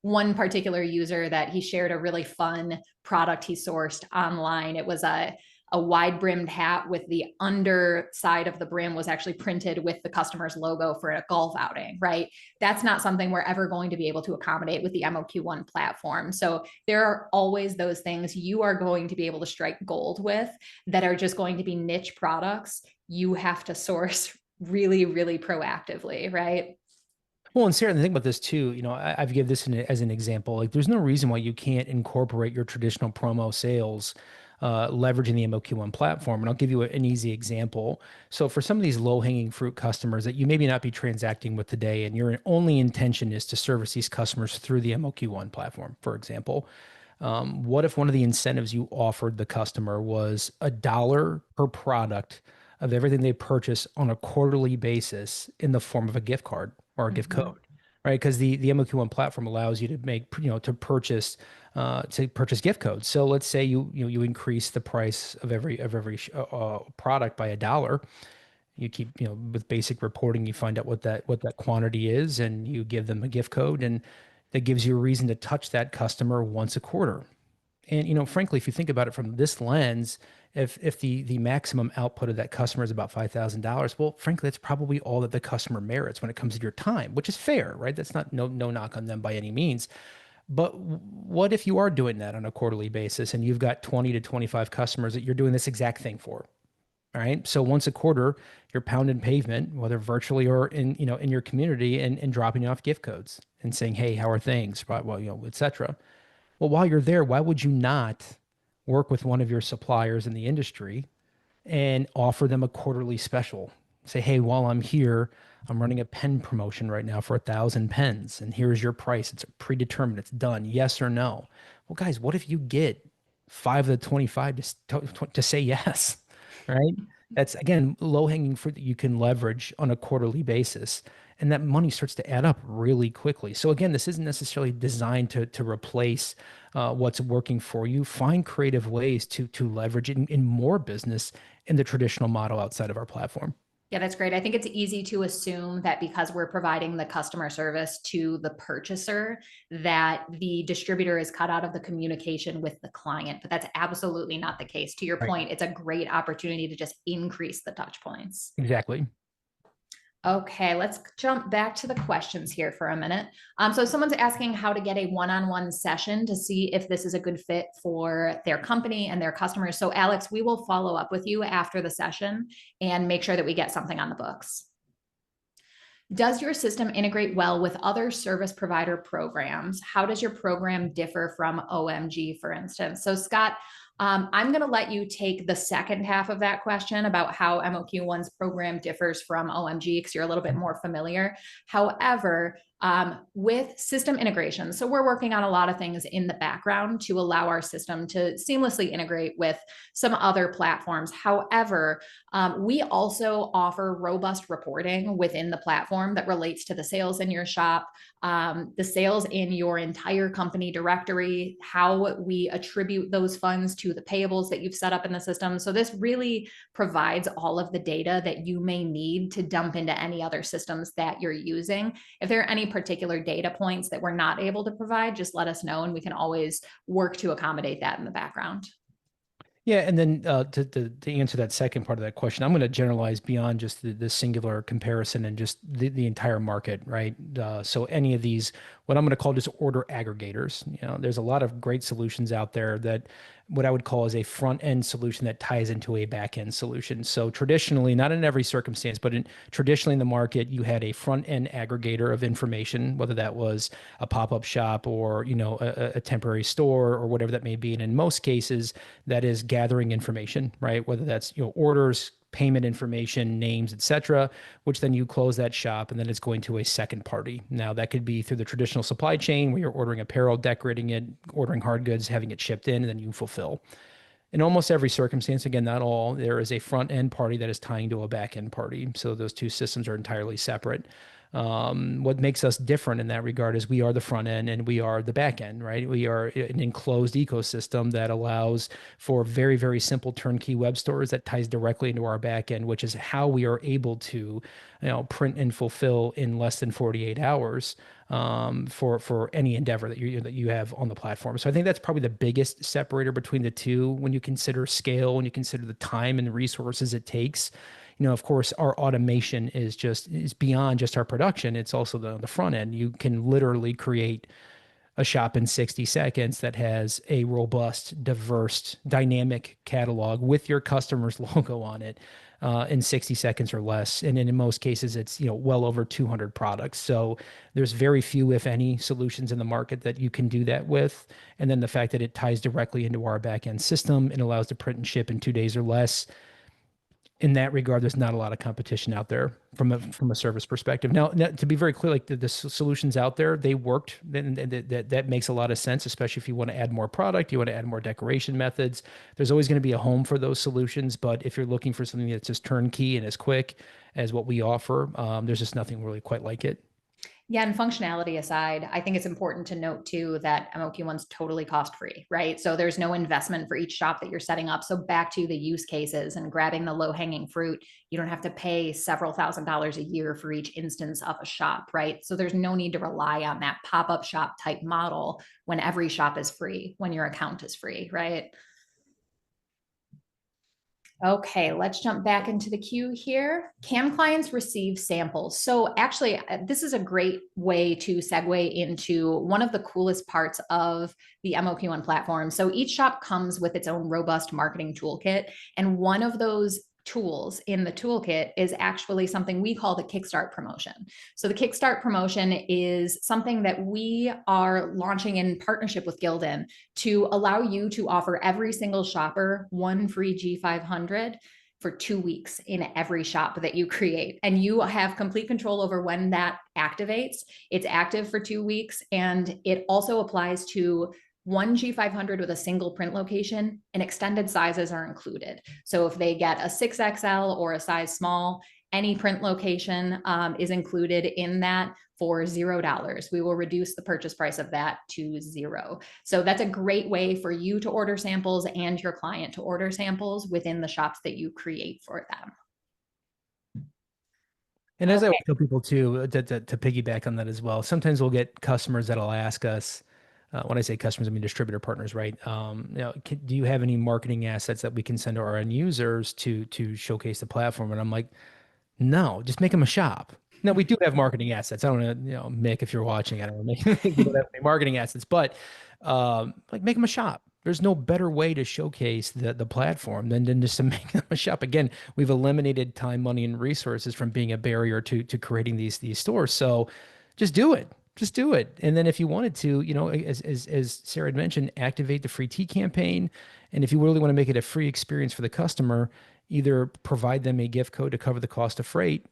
one particular user that he shared a really fun product he sourced online. It was a wide brimmed hat with the underside of the brim was actually printed with the customer's logo for a golf outing, right? That's not something we're ever going to be able to accommodate with the MOQ1 platform. So there are always those things you are going to be able to strike gold with that are just going to be niche products you have to source really, really proactively, right? Well, and Sarah, the thing about this too, I've given this as an example. Like, there's no reason why you can't incorporate your traditional promo sales, leveraging the MOQ1 platform. And I'll give you an easy example. So, for some of these low-hanging fruit customers that you maybe not be transacting with today, and your only intention is to service these customers through the MOQ1 platform, for example, what if one of the incentives you offered the customer was $1 per product of everything they purchase on a quarterly basis in the form of a gift card or a gift Mhm. code, right? Because the MOQ1 platform allows you to make, to purchase gift codes. So let's say you increase the price of every product by $1. You keep, with basic reporting, you find out what that quantity is, and you give them a gift code, and that gives you a reason to touch that customer once a quarter. And frankly, if you think about it from this lens, if the maximum output of that customer is about $5,000, well, frankly, that's probably all that the customer merits when it comes to your time, which is fair, right? That's not no knock on them by any means. But what if you are doing that on a quarterly basis and you've got 20 to 25 customers that you're doing this exact thing for? All right. So once a quarter, you're pounding pavement, whether virtually or in your community, and dropping off gift codes and saying, "Hey, how are things?" Right, well, et cetera. Well, while you're there, why would you not work with one of your suppliers in the industry and offer them a quarterly special? Say, hey, while I'm here, I'm running a pen promotion right now for 1,000 pens, and here's your price. It's predetermined. It's done. Yes or no? Well, guys, what if you get 5 of the 25 to say yes, right? That's again low hanging fruit that you can leverage on a quarterly basis, and that money starts to add up really quickly. So again, this isn't necessarily designed to replace what's working for you. Find creative ways to leverage it in more business in the traditional model outside of our platform. Yeah, that's great. I think it's easy to assume that because we're providing the customer service to the purchaser, that the distributor is cut out of the communication with the client, but that's absolutely not the case. To your Right. point, it's a great opportunity to just increase the touch points. Exactly. Okay, let's jump back to the questions here for a minute. So someone's asking how to get a one-on-one session to see if this is a good fit for their company and their customers. So Alex, we will follow up with you after the session and make sure that we get something on the books. Does your system integrate well with other service provider programs? How does your program differ from OMG, for instance? So Scott, I'm going to let you take the second half of that question about how MOQ1's program differs from OMG because you're a little bit more familiar. However, with system integration, so we're working on a lot of things in the background to allow our system to seamlessly integrate with some other platforms. However, we also offer robust reporting within the platform that relates to the sales in your shop, the sales in your entire company directory, how we attribute those funds to the payables that you've set up in the system. So this really provides all of the data that you may need to dump into any other systems that you're using. If there are any particular data points that we're not able to provide, just let us know and we can always work to accommodate that in the background. Yeah, and then to answer that second part of that question, I'm going to generalize beyond just the singular comparison and just the entire market, right? So any of these, what I'm going to call just order aggregators, there's a lot of great solutions out there that what I would call is a front end solution that ties into a back end solution. So traditionally, not in every circumstance, but traditionally in the market, you had a front end aggregator of information, whether that was a pop up shop or a temporary store or whatever that may be. And in most cases, that is gathering information, right? Whether that's orders, payment information, names, etc., which then you close that shop and then it's going to a second party. Now that could be through the traditional supply chain where you're ordering apparel, decorating it, ordering hard goods, having it shipped in, and then you fulfill. In almost every circumstance, again, not all, there is a front end party that is tying to a back end party. So those two systems are entirely separate. What makes us different in that regard is we are the front end and we are the back end, right? We are an enclosed ecosystem that allows for very, very simple turnkey web stores that ties directly into our back end, which is how we are able to, print and fulfill in less than 48 hours for any endeavor that you have on the platform. So I think that's probably the biggest separator between the two when you consider scale, when you consider the time and the resources it takes. Of course, our automation is beyond just our production. It's also the front end. You can literally create a shop in 60 seconds that has a robust, diverse, dynamic catalog with your customer's logo on it in 60 seconds or less. And in most cases, it's well over 200 products. So there's very few, if any, solutions in the market that you can do that with. And then the fact that it ties directly into our back end system and allows to print and ship in 2 days or less. In that regard, there's not a lot of competition out there from a service perspective. Now, to be very clear, like the solutions out there, they worked, and that makes a lot of sense, especially if you want to add more product, you want to add more decoration methods. There's always going to be a home for those solutions, but if you're looking for something that's just turnkey and as quick as what we offer, there's just nothing really quite like it. Yeah, and functionality aside, I think it's important to note too that MOQ1's totally cost free, right? So there's no investment for each shop that you're setting up. So back to the use cases and grabbing the low hanging fruit, you don't have to pay several $1,000s a year for each instance of a shop, right? So there's no need to rely on that pop-up shop type model when every shop is free, when your account is free, right? Okay, let's jump back into the queue here. Can clients receive samples? So actually, this is a great way to segue into one of the coolest parts of the MOQ1 platform. So each shop comes with its own robust marketing toolkit. And one of those tools in the toolkit is actually something we call the Kickstart promotion. So the Kickstart promotion is something that we are launching in partnership with Gildan to allow you to offer every single shopper one free G500 for 2 weeks in every shop that you create. And you have complete control over when that activates. It's active for 2 weeks, and it also applies to one G500 with a single print location, and extended sizes are included. So if they get a 6XL or a size small, any print location is included in that for $0. We will reduce the purchase price of that to zero. So that's a great way for you to order samples and your client to order samples within the shops that you create for them. And as I always tell people too, to piggyback on that as well, sometimes we'll get customers that'll ask us, when I say customers, I mean distributor partners, right? Do you have any marketing assets that we can send to our end users to showcase the platform? And I'm like, no, just make them a shop. No, we do have marketing assets. I don't know, Mick, if you're watching, I don't know, we don't have any marketing assets, but like make them a shop. There's no better way to showcase the platform than just to make them a shop. Again, we've eliminated time, money, and resources from being a barrier to creating these stores. So just do it. Just do it. And then if you wanted to, as Sarah had mentioned, activate the free tea campaign. And if you really want to make it a free experience for the customer, either provide them a gift code to cover the cost of freight,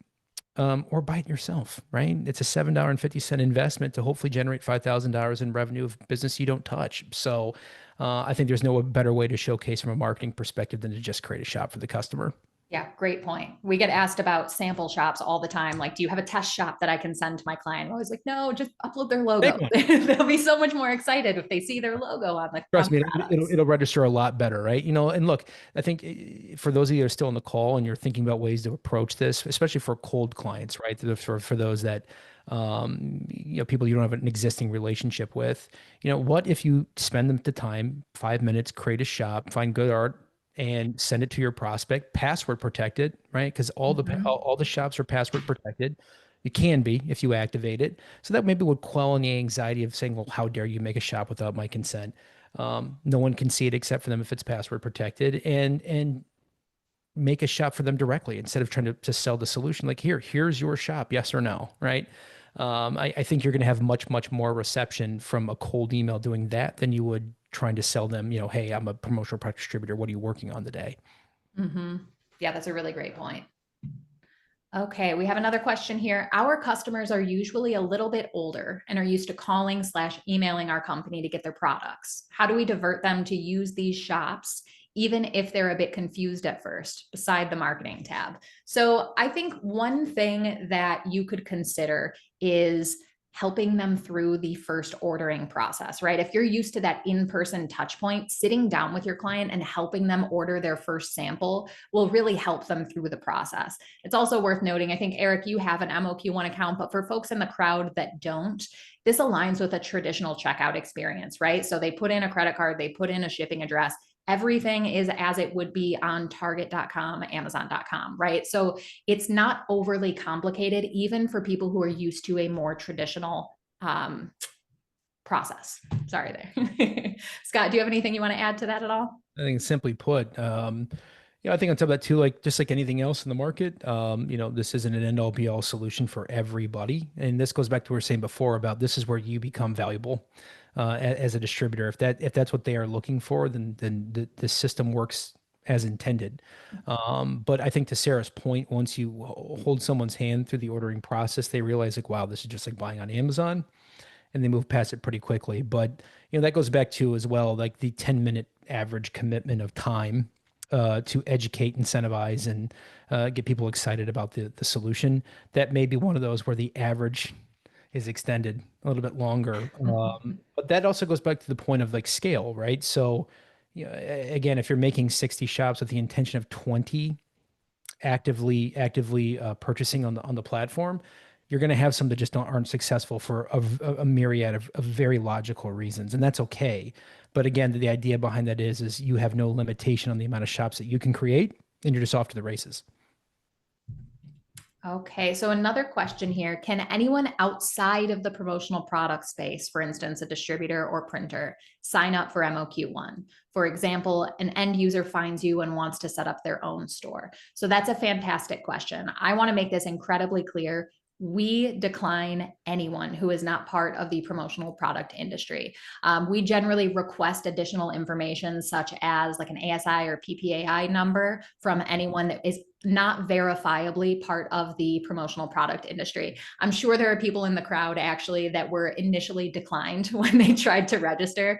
or buy it yourself, right? It's a $7.50 investment to hopefully generate $5,000 in revenue of business you don't touch. So I think there's no better way to showcase from a marketing perspective than to just create a shop for the customer. Yeah, great point. We get asked about sample shops all the time. Like, do you have a test shop that I can send to my client? I'm always like, no, just upload their logo. They'll be so much more excited if they see their logo on the Trust me, products. it'll register a lot better, right? And look, I think for those of you that are still on the call and you're thinking about ways to approach this, especially for cold clients, right? For those that people you don't have an existing relationship with, what if you spend them the time, 5 minutes, create a shop, find good art, and send it to your prospect, password protected, right? Because all the shops are password protected. You can be if you activate it. So that maybe would quell any anxiety of saying, well, how dare you make a shop without my consent? No one can see it except for them if it's password protected, and make a shop for them directly instead of trying to sell the solution. Like, here's your shop, yes or no, right? I think you're going to have much more reception from a cold email doing that than you would trying to sell them, hey, I'm a promotional product distributor. What are you working on today? Yeah, that's a really great point. Okay, we have another question here. Our customers are usually a little bit older and are used to calling/emailing our company to get their products. How do we divert them to use these shops, even if they're a bit confused at first, beside the marketing tab? So I think one thing that you could consider is helping them through the first ordering process, right? If you're used to that in-person touch point, sitting down with your client and helping them order their first sample will really help them through the process. It's also worth noting, I think, Eric, you have an MOQ1 account, but for folks in the crowd that don't, this aligns with a traditional checkout experience, right? So they put in a credit card, they put in a shipping address, everything is as it would be on Target.com, Amazon.com, right? So it's not overly complicated, even for people who are used to a more traditional process. Sorry there. Scott, do you have anything you want to add to that at all? I think simply put, I think on top of that too, like just like anything else in the market, this isn't an end all be all solution for everybody. And this goes back to what we were saying before about this is where you become valuable as a distributor. If that's what they are looking for, then the system works as intended. But I think to Sarah's point, once you hold someone's hand through the ordering process, they realize like, wow, this is just like buying on Amazon, and they move past it pretty quickly. But that goes back to as well, like the 10-minute average commitment of time to educate, incentivize, and get people excited about the solution. That may be one of those where the average is extended a little bit longer. But that also goes back to the point of like scale, right? So, again, if you're making 60 shops with the intention of 20 actively purchasing on the platform, you're going to have some that just aren't successful for a myriad of very logical reasons, and that's okay. But again, the idea behind that is you have no limitation on the amount of shops that you can create, and you're just off to the races. Okay, so another question here. Can anyone outside of the promotional product space, for instance, a distributor or printer, sign up for MOQ1? For example, an end user finds you and wants to set up their own store. So that's a fantastic question. I want to make this incredibly clear. We decline anyone who is not part of the promotional product industry. We generally request additional information such as like an ASI or PPAI number from anyone that is not verifiably part of the promotional product industry. I'm sure there are people in the crowd actually that were initially declined when they tried to register.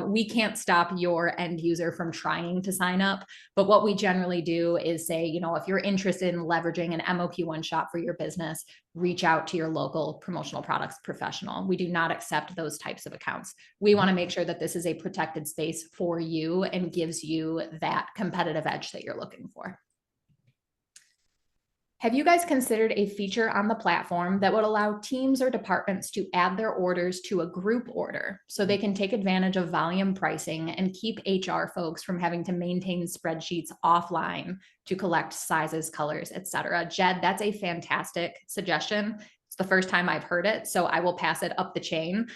We can't stop your end user from trying to sign up, but what we generally do is say, if you're interested in leveraging an MOQ1 shop for your business, reach out to your local promotional products professional. We do not accept those types of accounts. We want to make sure that this is a protected space for you and gives you that competitive edge that you're looking for. Have you guys considered a feature on the platform that would allow teams or departments to add their orders to a group order so they can take advantage of volume pricing and keep HR folks from having to maintain spreadsheets offline to collect sizes, colors, etc.? Jed, that's a fantastic suggestion. It's the first time I've heard it, so I will pass it up the chain.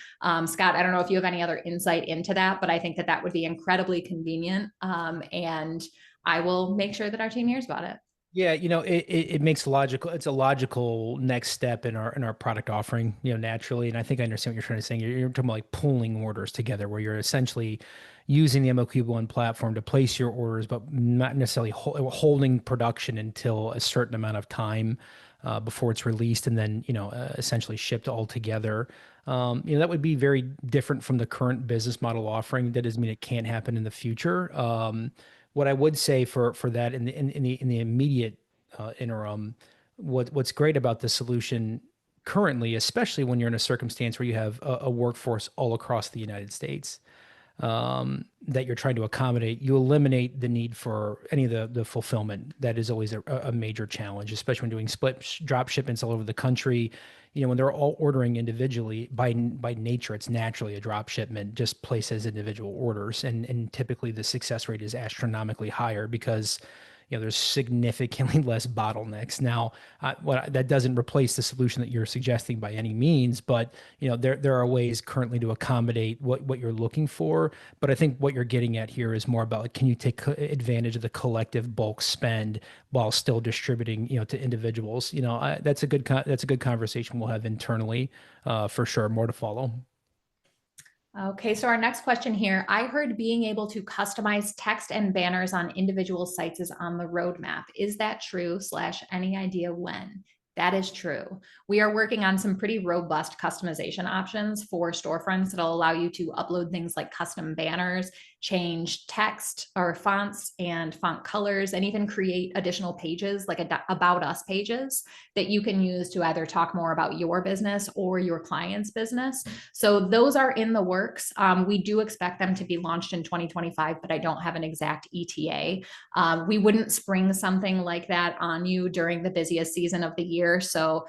Scott, I don't know if you have any other insight into that, but I think that would be incredibly convenient, and I will make sure that our team hears about it. Yeah, it makes logical. It's a logical next step in our product offering, naturally. And I think I understand what you're trying to say. You're talking about like pulling orders together, where you're essentially using the MOQ1 platform to place your orders, but not necessarily holding production until a certain amount of time before it's released, and then essentially shipped all together. That would be very different from the current business model offering. That doesn't mean it can't happen in the future. What I would say for that in the immediate interim, what's great about the solution currently, especially when you're in a circumstance where you have a workforce all across the United States that you're trying to accommodate, you eliminate the need for any of the fulfillment. That is always a major challenge, especially when doing split drop shipments all over the country. When they're all ordering individually, by nature, it's naturally a drop shipment, just placed as individual orders. And typically the success rate is astronomically higher because there's significantly less bottlenecks. Now, that doesn't replace the solution that you're suggesting by any means, but there are ways currently to accommodate what you're looking for. But I think what you're getting at here is more about like, can you take advantage of the collective bulk spend while still distributing to individuals? That's a good conversation we'll have internally for sure. More to follow. Okay, so our next question here. I heard being able to customize text and banners on individual sites is on the roadmap. Is that true? / any idea when? That is true. We are working on some pretty robust customization options for storefronts that'll allow you to upload things like custom banners, change text or fonts and font colors, and even create additional pages like about us pages that you can use to either talk more about your business or your client's business. So those are in the works. We do expect them to be launched in 2025, but I don't have an exact ETA. We wouldn't spring something like that on you during the busiest season of the year. So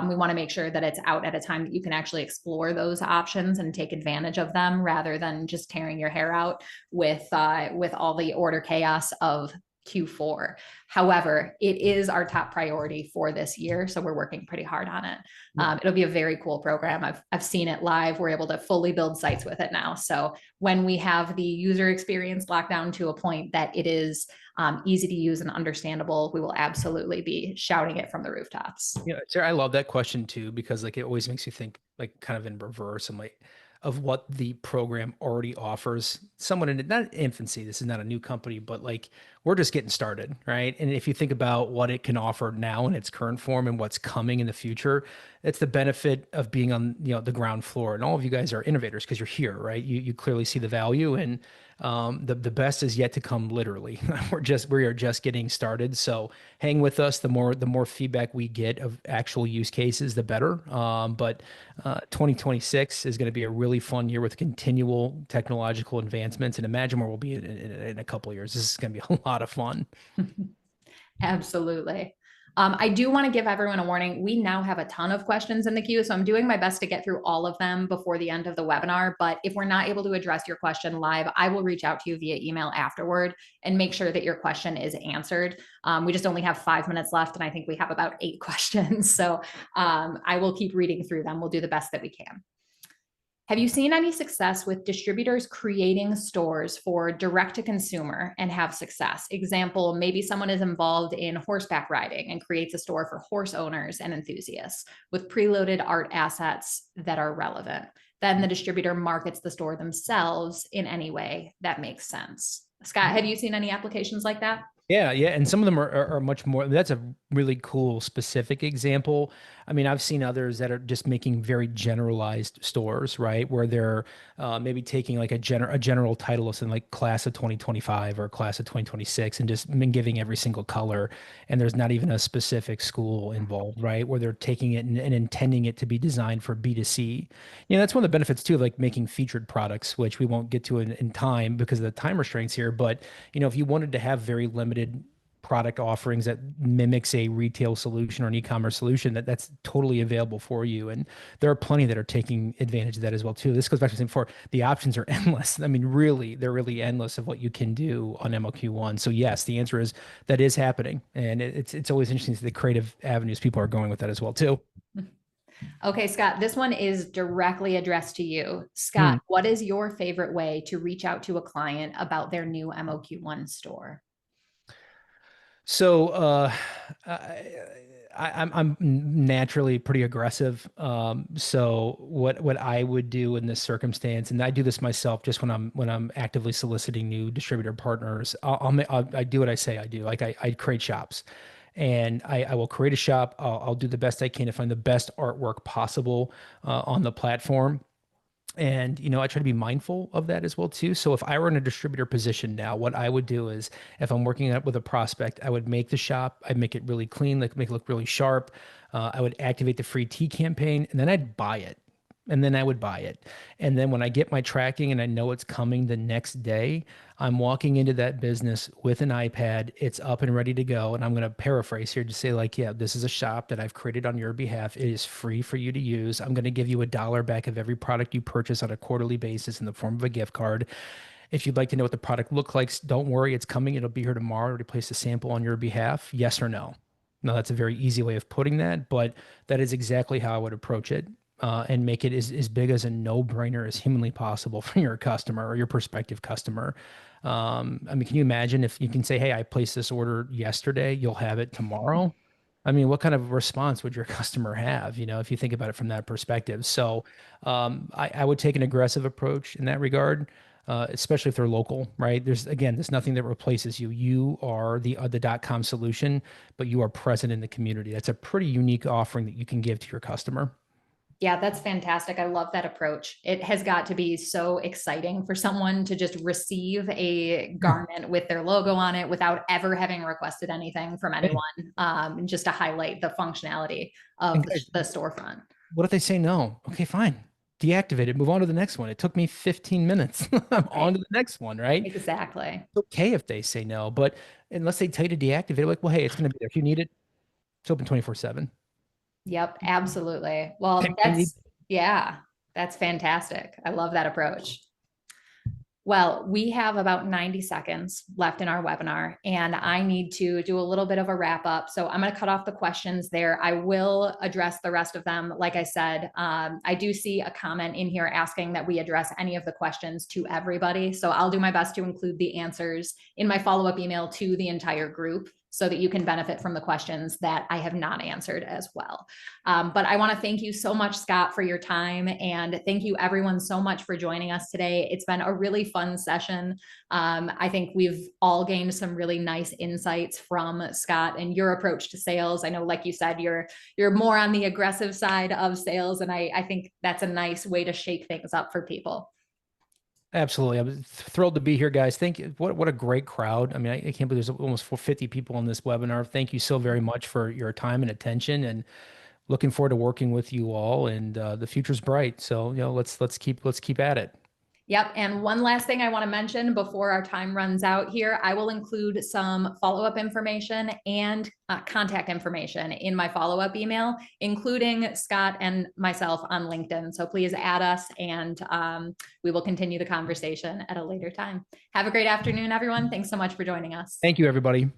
we want to make sure that it's out at a time that you can actually explore those options and take advantage of them rather than just tearing your hair out with all the order chaos of Q4. However, it is our top priority for this year, so we're working pretty hard on it. It'll be a very cool program. I've seen it live. We're able to fully build sites with it now. So when we have the user experience locked down to a point that it is easy to use and understandable, we will absolutely be shouting it from the rooftops. Sarah, I love that question too, because like it always makes you think like kind of in reverse. I'm like, of what the program already offers. Somewhat in not infancy. This is not a new company, but like we're just getting started, right? And if you think about what it can offer now in its current form and what's coming in the future, it's the benefit of being on, the ground floor. And all of you guys are innovators because you're here, right? You clearly see the value, and the best is yet to come. Literally, we are just getting started. So hang with us. The more feedback we get of actual use cases, the better. But 2026 is going to be a really fun year with continual technological advancements. And imagine where we'll be in a couple of years. This is going to be a lot of fun. Absolutely. I do want to give everyone a warning. We now have a ton of questions in the queue, so I'm doing my best to get through all of them before the end of the webinar. But if we're not able to address your question live, I will reach out to you via email afterward and make sure that your question is answered. We just only have 5 minutes left, and I think we have about 8 questions. So I will keep reading through them. We'll do the best that we can. Have you seen any success with distributors creating stores for direct to consumer and have success? Example, maybe someone is involved in horseback riding and creates a store for horse owners and enthusiasts with preloaded art assets that are relevant. Then the distributor markets the store themselves in any way that makes sense. Scott, have you seen any applications like that? Yeah, yeah, and some of them are much more. That's a really cool specific example. I mean, I've seen others that are just making very generalized stores, right? Where they're maybe taking like a general title of something like class of 2025 or class of 2026 and just giving every single color, and there's not even a specific school involved, right? Where they're taking it and intending it to be designed for B2C. That's one of the benefits too, of like making featured products, which we won't get to in time because of the time restraints here. But if you wanted to have very limited product offerings that mimics a retail solution or an e-commerce solution, that's totally available for you. And there are plenty that are taking advantage of that as well too. This goes back to saying before, the options are endless. I mean, really, they're really endless of what you can do on MOQ1. So yes, the answer is that is happening. And it's always interesting to see the creative avenues people are going with that as well too. Okay, Scott, this one is directly addressed to you. Scott, what is your favorite way to reach out to a client about their new MOQ1 store? So I'm naturally pretty aggressive. So what I would do in this circumstance, and I do this myself, just when I'm actively soliciting new distributor partners, I do what I say I do. Like I create shops, and I will create a shop. I'll do the best I can to find the best artwork possible on the platform. And, I try to be mindful of that as well too. So if I were in a distributor position now, what I would do is if I'm working up with a prospect, I would make the shop, I'd make it really clean, like make it look really sharp. I would activate the free tea campaign, and then I'd buy it. And then I would buy it. And then when I get my tracking and I know it's coming the next day, I'm walking into that business with an iPad. It's up and ready to go. And I'm going to paraphrase here to say, like, yeah, this is a shop that I've created on your behalf. It is free for you to use. I'm going to give you $1 back of every product you purchase on a quarterly basis in the form of a gift card. If you'd like to know what the product looks like, don't worry, it's coming. It'll be here tomorrow to place a sample on your behalf. Yes or no? Now, that's a very easy way of putting that, but that is exactly how I would approach it. And make it as big as a no-brainer as humanly possible for your customer or your prospective customer. I mean, can you imagine if you can say, hey, I placed this order yesterday, you'll have it tomorrow? I mean, what kind of response would your customer have, if you think about it from that perspective? So I would take an aggressive approach in that regard. Especially if they're local, right? There's nothing that replaces you. You are the .com solution, but you are present in the community. That's a pretty unique offering that you can give to your customer. Yeah, that's fantastic. I love that approach. It has got to be so exciting for someone to just receive a garment with their logo on it without ever having requested anything from anyone, just to highlight the functionality of the storefront. What if they say no? Okay, fine. Deactivate it. Move on to the next one. It took me 15 minutes. I'm on to the next one, right? Exactly. It's okay if they say no, but unless they tell you to deactivate, like, well, hey, it's going to be there. If you need it, it's open 24/7. Yep, absolutely. Well, that's fantastic. I love that approach. Well, we have about 90 seconds left in our webinar, and I need to do a little bit of a wrap up. So I'm going to cut off the questions there. I will address the rest of them. Like I said, I do see a comment in here asking that we address any of the questions to everybody. So I'll do my best to include the answers in my follow-up email to the entire group. so that you can benefit from the questions that I have not answered as well. But I want to thank you so much, Scott, for your time. And thank you everyone so much for joining us today. It's been a really fun session. I think we've all gained some really nice insights from Scott and your approach to sales. I know, like you said, you're more on the aggressive side of sales. And I think that's a nice way to shake things up for people. Absolutely. I'm thrilled to be here, guys. Thank you. What a great crowd. I mean, I can't believe there's almost 450 people in this webinar. Thank you so very much for your time and attention, and looking forward to working with you all, and the future's bright. So, let's keep at it. Yep. And one last thing I want to mention before our time runs out here, I will include some follow-up information and contact information in my follow-up email, including Scott and myself on LinkedIn. So please add us, and we will continue the conversation at a later time. Have a great afternoon, everyone. Thanks so much for joining us. Thank you, everybody.